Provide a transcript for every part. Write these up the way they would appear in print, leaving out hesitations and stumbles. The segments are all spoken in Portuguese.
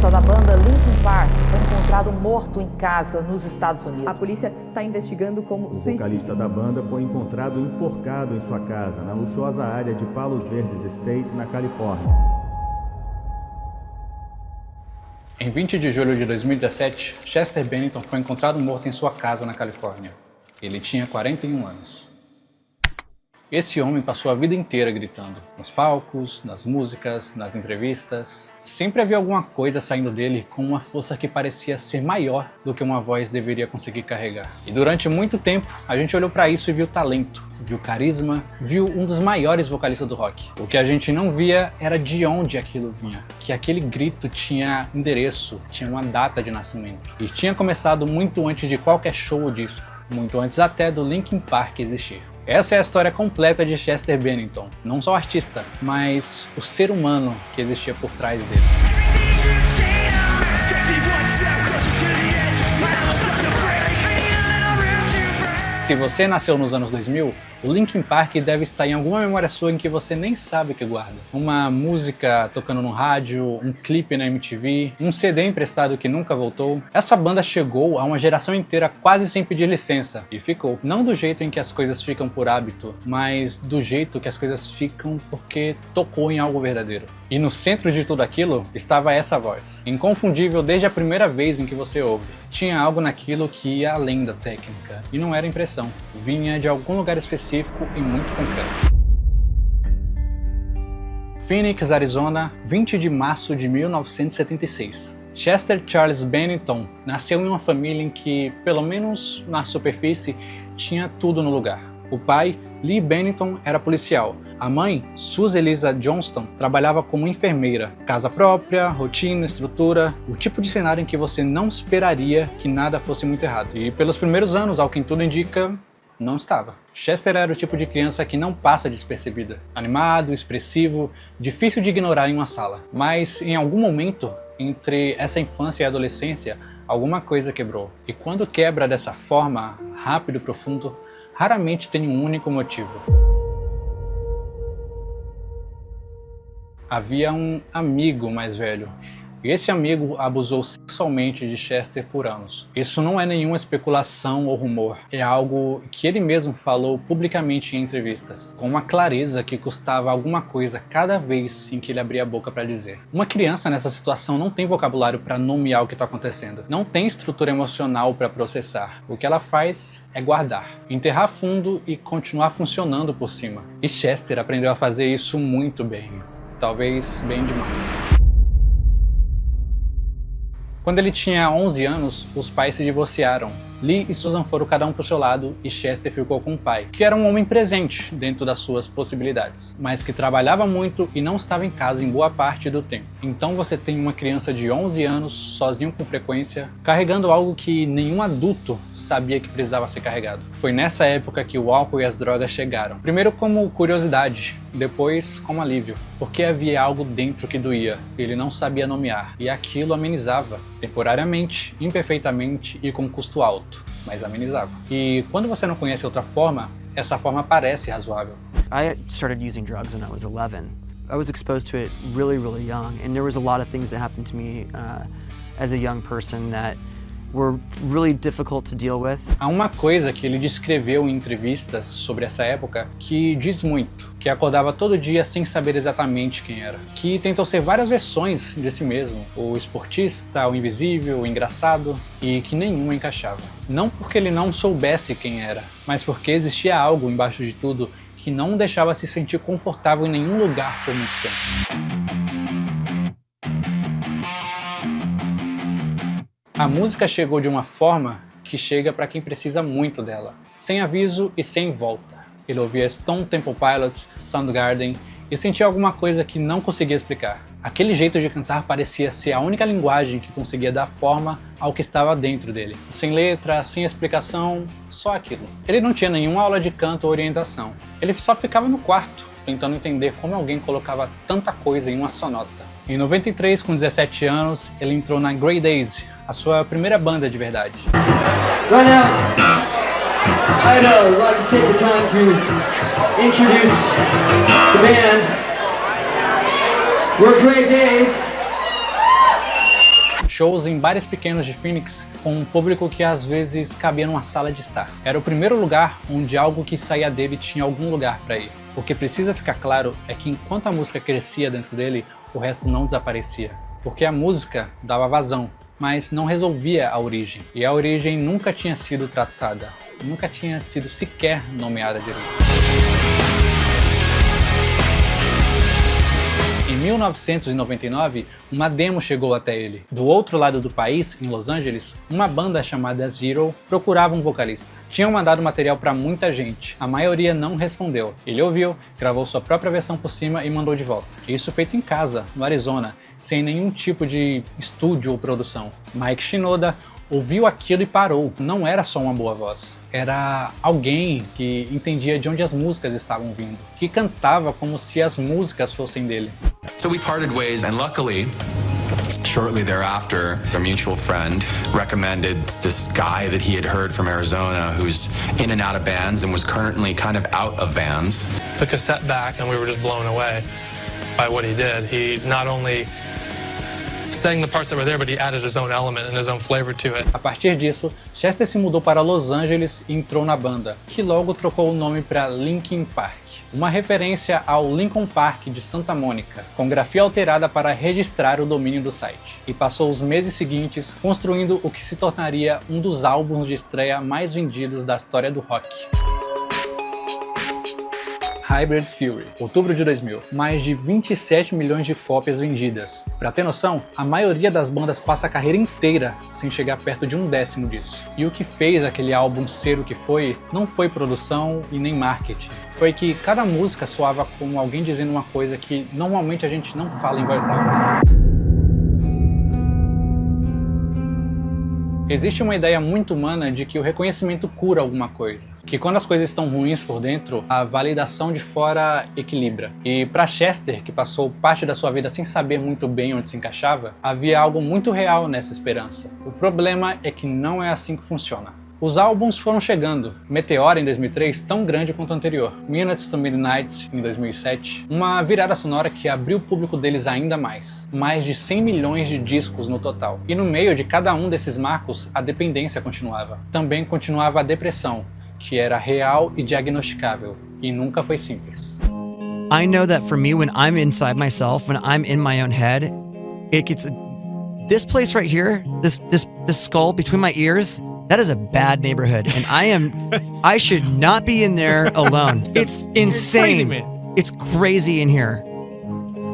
vocalista da banda Linkin Park foi encontrado morto em casa nos Estados Unidos. A polícia está investigando como O vocalista da banda foi encontrado enforcado em sua casa, na luxuosa área de Palos Verdes Estate, na Califórnia. Em 20 de julho de 2017, Chester Bennington foi encontrado morto em sua casa na Califórnia. Ele tinha 41 anos. Esse homem passou a vida inteira gritando, nos palcos, nas músicas, nas entrevistas. Sempre havia alguma coisa saindo dele com uma força que parecia ser maior do que uma voz deveria conseguir carregar. E durante muito tempo, a gente olhou para isso e viu talento, viu carisma, viu um dos maiores vocalistas do rock. O que a gente não via era de onde aquilo vinha, que aquele grito tinha endereço, tinha uma data de nascimento. E tinha começado muito antes de qualquer show ou disco, muito antes até do Linkin Park existir. Essa é a história completa de Chester Bennington, não só o artista, mas o ser humano que existia por trás dele. Se você nasceu nos anos 2000, o Linkin Park deve estar em alguma memória sua em que você nem sabe que guarda. Uma música tocando no rádio, um clipe na MTV, um CD emprestado que nunca voltou. Essa banda chegou a uma geração inteira quase sem pedir licença, e ficou. Não do jeito em que as coisas ficam por hábito, mas do jeito que as coisas ficam porque tocou em algo verdadeiro. E no centro de tudo aquilo estava essa voz, inconfundível desde a primeira vez em que você ouve. Tinha algo naquilo que ia além da técnica, e não era impressão, vinha de algum lugar específico e muito concreto. Phoenix, Arizona, 20 de março de 1976. Chester Charles Bennington nasceu em uma família em que, pelo menos na superfície, tinha tudo no lugar. O pai, Lee Bennington, era policial. A mãe, Suzy Eliza Johnston, trabalhava como enfermeira. Casa própria, rotina, estrutura, o tipo de cenário em que você não esperaria que nada fosse muito errado. E pelos primeiros anos, ao que tudo indica, não estava. Chester era o tipo de criança que não passa despercebida. Animado, expressivo, difícil de ignorar em uma sala. Mas em algum momento, entre essa infância e a adolescência, alguma coisa quebrou. E quando quebra dessa forma, rápido e profundo, raramente tem um único motivo. Havia um amigo mais velho, e esse amigo abusou sexualmente de Chester por anos. Isso não é nenhuma especulação ou rumor, é algo que ele mesmo falou publicamente em entrevistas, com uma clareza que custava alguma coisa cada vez em que ele abria a boca para dizer. Uma criança nessa situação não tem vocabulário para nomear o que está acontecendo, não tem estrutura emocional para processar. O que ela faz é guardar, enterrar fundo e continuar funcionando por cima. E Chester aprendeu a fazer isso muito bem, talvez bem demais. Quando ele tinha 11 anos, os pais se divorciaram. Lee e Susan foram cada um pro seu lado e Chester ficou com o pai, que era um homem presente dentro das suas possibilidades, mas que trabalhava muito e não estava em casa em boa parte do tempo. Então você tem uma criança de 11 anos, sozinho com frequência, carregando algo que nenhum adulto sabia que precisava ser carregado. Foi nessa época que o álcool e as drogas chegaram. Primeiro como curiosidade, depois como alívio, porque havia algo dentro que doía, ele não sabia nomear, e aquilo amenizava, temporariamente, imperfeitamente e com custo alto, mas amenizava. E quando você não conhece outra forma, essa forma parece razoável. I started using drugs when I was 11. I was exposed to it really young, and there was a lot of things that happened to me as a young person that were really difficult to deal with. Há uma coisa que ele descreveu em entrevistas sobre essa época que diz muito, que acordava todo dia sem saber exatamente quem era, que tentou ser várias versões de si mesmo, o esportista, o invisível, o engraçado, e que nenhuma encaixava. Não porque ele não soubesse quem era, mas porque existia algo embaixo de tudo que não o deixava se sentir confortável em nenhum lugar por muito tempo. A música chegou de uma forma que chega para quem precisa muito dela, sem aviso e sem volta. Ele ouvia Stone Temple Pilots, Soundgarden e sentia alguma coisa que não conseguia explicar. Aquele jeito de cantar parecia ser a única linguagem que conseguia dar forma ao que estava dentro dele. Sem letra, sem explicação, só aquilo. Ele não tinha nenhuma aula de canto ou orientação. Ele só ficava no quarto, tentando entender como alguém colocava tanta coisa em uma só nota. Em 93, com 17 anos, ele entrou na Grey Daze, a sua primeira banda de verdade. Right now, I'd like to take the time to introduce the band. We're Grey Daze. shows em bares pequenos de Phoenix com um público que às vezes cabia numa sala de estar. Era o primeiro lugar onde algo que saía dele tinha algum lugar para ir. O que precisa ficar claro é que enquanto a música crescia dentro dele, o resto não desaparecia. Porque a música dava vazão, mas não resolvia a origem. E a origem nunca tinha sido tratada, nunca tinha sido sequer nomeada direito. Em 1999, uma demo chegou até ele. Do outro lado do país, em Los Angeles, uma banda chamada Zero procurava um vocalista. Tinham mandado material para muita gente, a maioria não respondeu. Ele ouviu, gravou sua própria versão por cima e mandou de volta. Isso feito em casa, no Arizona, sem nenhum tipo de estúdio ou produção. Mike Shinoda ouviu aquilo e parou. Não era só uma boa voz, era alguém que entendia de onde as músicas estavam vindo, que cantava como se as músicas fossem dele. So we parted ways, and luckily, shortly thereafter, a mutual friend recommended this guy that he had heard from Arizona who's in and out of bands and was currently kind of out of bands. The cassette back and we were just blown away by what he did. He not only sang the parts that were there, but he added his own element and his own flavor to it. A partir disso, Chester se mudou para Los Angeles e entrou na banda, que logo trocou o nome para Linkin Park, uma referência ao Lincoln Park de Santa Mônica, com grafia alterada para registrar o domínio do site. E passou os meses seguintes construindo o que se tornaria um dos álbuns de estreia mais vendidos da história do rock. Hybrid Theory, outubro de 2000, mais de 27 milhões de cópias vendidas. Pra ter noção, a maioria das bandas passa a carreira inteira sem chegar perto de 1/10 disso. E o que fez aquele álbum ser o que foi, não foi produção e nem marketing. Foi que cada música soava como alguém dizendo uma coisa que normalmente a gente não fala em voz alta. Existe uma ideia muito humana de que o reconhecimento cura alguma coisa, que quando as coisas estão ruins por dentro, a validação de fora equilibra. E para Chester, que passou parte da sua vida sem saber muito bem onde se encaixava, havia algo muito real nessa esperança. O problema é que não é assim que funciona. Os álbuns foram chegando. Meteora em 2003, tão grande quanto o anterior. Minutes to Midnight em 2007, uma virada sonora que abriu o público deles ainda mais. Mais de 100 milhões de discos no total. E no meio de cada um desses marcos, a dependência continuava. Também continuava a depressão, que era real e diagnosticável, e nunca foi simples. I know that for me, when I'm inside myself, when I'm in my own head, it gets this place right here, this skull between my ears. That is a bad neighborhood, and I should not be in there alone. It's insane. It's crazy in here.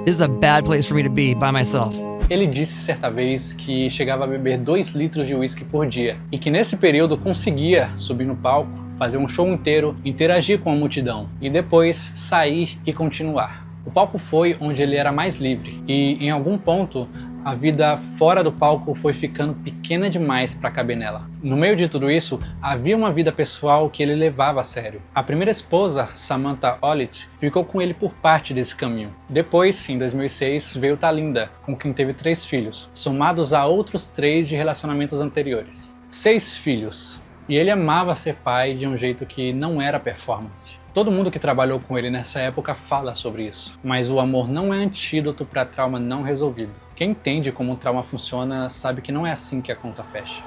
This is a bad place for me to be by myself. Ele disse certa vez que chegava a beber 2 litros de uísque por dia e que nesse período conseguia subir no palco, fazer um show inteiro, interagir com a multidão e depois sair e continuar. O palco foi onde ele era mais livre e, em algum ponto, a vida fora do palco foi ficando pequena demais para caber nela. No meio de tudo isso, havia uma vida pessoal que ele levava a sério. A primeira esposa, Samantha Ollett, ficou com ele por parte desse caminho. Depois, em 2006, veio Talinda, com quem teve 3 filhos, somados a outros 3 de relacionamentos anteriores. 6 filhos. E ele amava ser pai de um jeito que não era performance. Todo mundo que trabalhou com ele nessa época fala sobre isso, mas o amor não é antídoto para trauma não resolvido. Quem entende como o trauma funciona sabe que não é assim que a conta fecha.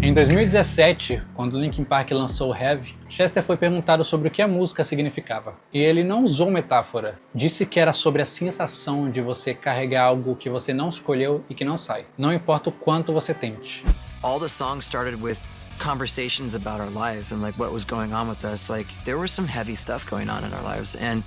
Em 2017, quando Linkin Park lançou Heavy, Chester foi perguntado sobre o que a música significava. E ele não usou metáfora. Disse que era sobre a sensação de você carregar algo que você não escolheu e que não sai. Não importa o quanto você tente. All the songs started with conversations about our lives and like what was going on with us. Like there was some heavy stuff going on in our lives, and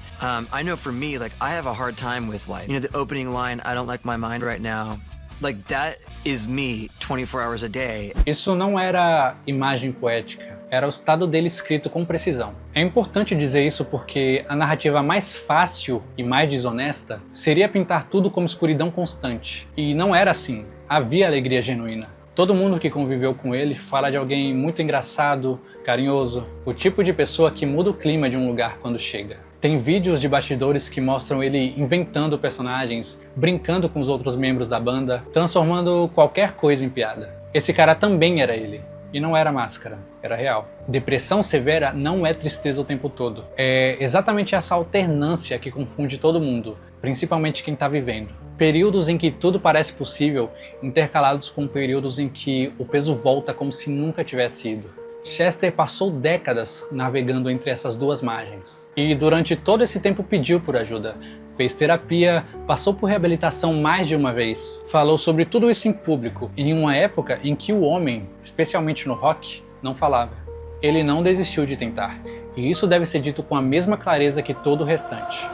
I know for me, like I have a hard time with life. You know, the opening line, "I don't like my mind right now." Like that is me 24 hours a day. Isso não era imagem poética, era o estado dele escrito com precisão. É importante dizer isso porque a narrativa mais fácil e mais desonesta seria pintar tudo como escuridão constante. E não era assim, havia alegria genuína. Todo mundo que conviveu com ele fala de alguém muito engraçado, carinhoso, o tipo de pessoa que muda o clima de um lugar quando chega. Tem vídeos de bastidores que mostram ele inventando personagens, brincando com os outros membros da banda, transformando qualquer coisa em piada. Esse cara também era ele. E não era máscara, era real. Depressão severa não é tristeza o tempo todo. É exatamente essa alternância que confunde todo mundo, principalmente quem está vivendo. Períodos em que tudo parece possível, intercalados com períodos em que o peso volta como se nunca tivesse ido. Chester passou décadas navegando entre essas duas margens. E durante todo esse tempo pediu por ajuda. Fez terapia, passou por reabilitação mais de uma vez. Falou sobre tudo isso em público, em uma época em que o homem, especialmente no rock, não falava. Ele não desistiu de tentar. E isso deve ser dito com a mesma clareza que todo o restante.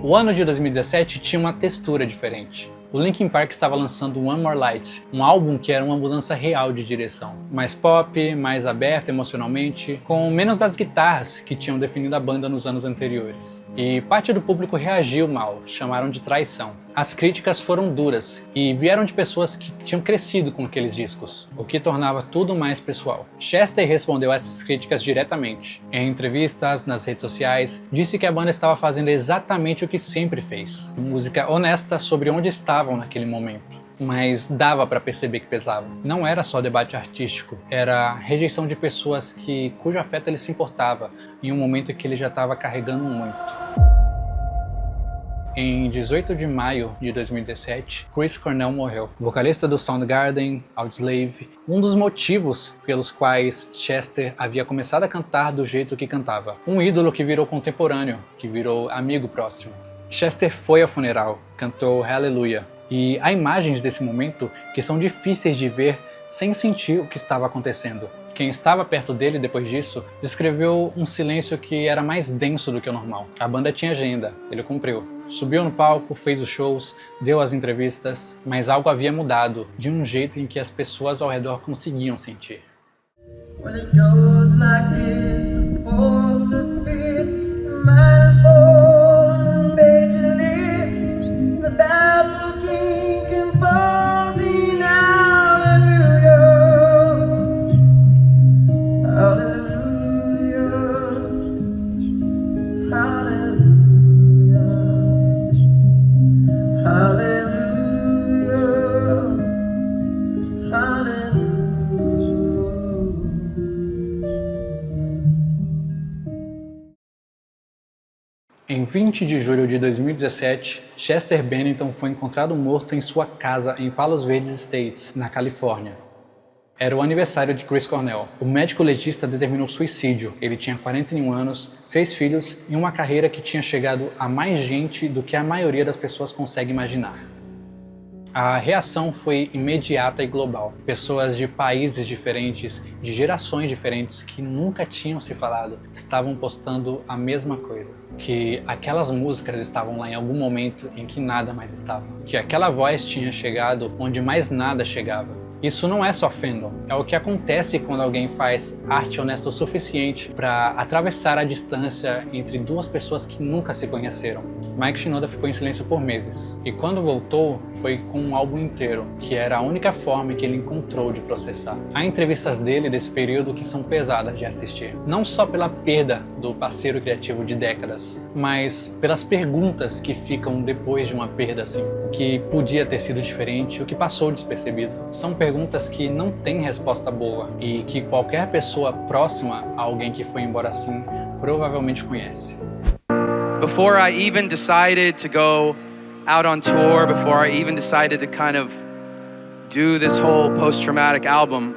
O ano de 2017 tinha uma textura diferente. O Linkin Park estava lançando One More Light, um álbum que era uma mudança real de direção. Mais pop, mais aberto emocionalmente, com menos das guitarras que tinham definido a banda nos anos anteriores. E parte do público reagiu mal, chamaram de traição. As críticas foram duras e vieram de pessoas que tinham crescido com aqueles discos, o que tornava tudo mais pessoal. Chester respondeu a essas críticas diretamente. Em entrevistas, nas redes sociais, disse que a banda estava fazendo exatamente o que sempre fez. Música honesta sobre onde estavam naquele momento. Mas dava para perceber que pesava. Não era só debate artístico, era rejeição de pessoas cujo afeto ele se importava, em um momento em que ele já estava carregando muito. Em 18 de maio de 2017, Chris Cornell morreu, vocalista do Soundgarden, Audioslave, um dos motivos pelos quais Chester havia começado a cantar do jeito que cantava. Um ídolo que virou contemporâneo, que virou amigo próximo. Chester foi ao funeral, cantou Hallelujah, e há imagens desse momento que são difíceis de ver sem sentir o que estava acontecendo. Quem estava perto dele depois disso descreveu um silêncio que era mais denso do que o normal. A banda tinha agenda, ele cumpriu. Subiu no palco, fez os shows, deu as entrevistas, mas algo havia mudado, de um jeito em que as pessoas ao redor conseguiam sentir. Em 20 de julho de 2017, Chester Bennington foi encontrado morto em sua casa em Palos Verdes Estates, na Califórnia. Era o aniversário de Chris Cornell. O médico legista determinou suicídio. Ele tinha 41 anos, 6 filhos e uma carreira que tinha chegado a mais gente do que a maioria das pessoas consegue imaginar. A reação foi imediata e global. Pessoas de países diferentes, de gerações diferentes que nunca tinham se falado, estavam postando a mesma coisa. Que aquelas músicas estavam lá em algum momento em que nada mais estava. Que aquela voz tinha chegado onde mais nada chegava. Isso não é só fandom, é o que acontece quando alguém faz arte honesta o suficiente para atravessar a distância entre duas pessoas que nunca se conheceram. Mike Shinoda ficou em silêncio por meses, e quando voltou, foi com um álbum inteiro, que era a única forma que ele encontrou de processar. Há entrevistas dele desse período que são pesadas de assistir, não só pela perda do parceiro criativo de décadas, mas pelas perguntas que ficam depois de uma perda assim. O que podia ter sido diferente, o que passou despercebido. São perguntas que não têm resposta boa e que qualquer pessoa próxima a alguém que foi embora assim provavelmente conhece. Before I even decided to go out on tour, before I even decided to kind of do this whole post-traumatic album,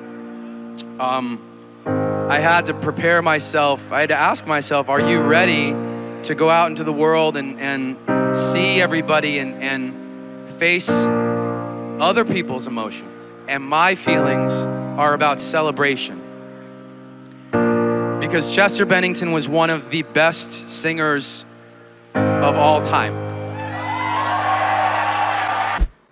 I had to prepare myself, I had to ask myself, are you ready to go out into the world and see everybody and face other people's emotions? And my feelings are about celebration. Because Chester Bennington was one of the best singers of all time.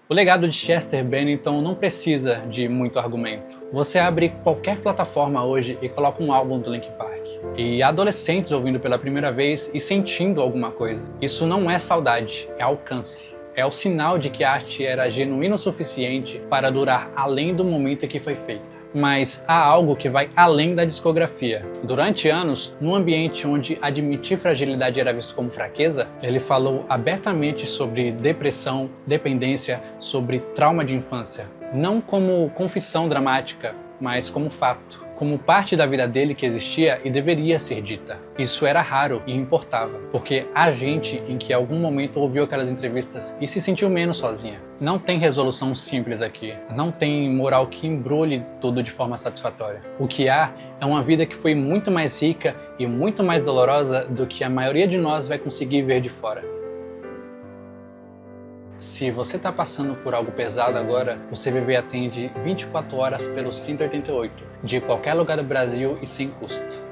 O legado de Chester Bennington não precisa de muito argumento. Você abre qualquer plataforma hoje e coloca um álbum do Linkin Park. E há adolescentes ouvindo pela primeira vez e sentindo alguma coisa. Isso não é saudade, é alcance. É o sinal de que a arte era genuína o suficiente para durar além do momento em que foi feita. Mas há algo que vai além da discografia. Durante anos, num ambiente onde admitir fragilidade era visto como fraqueza, ele falou abertamente sobre depressão, dependência, sobre trauma de infância. Não como confissão dramática, mas como fato, como parte da vida dele que existia e deveria ser dita. Isso era raro e importava, porque há gente em que em algum momento ouviu aquelas entrevistas e se sentiu menos sozinha. Não tem resolução simples aqui, não tem moral que embrulhe tudo de forma satisfatória. O que há é uma vida que foi muito mais rica e muito mais dolorosa do que a maioria de nós vai conseguir ver de fora. Se você está passando por algo pesado agora, o CVV atende 24 horas pelo 188, de qualquer lugar do Brasil e sem custo.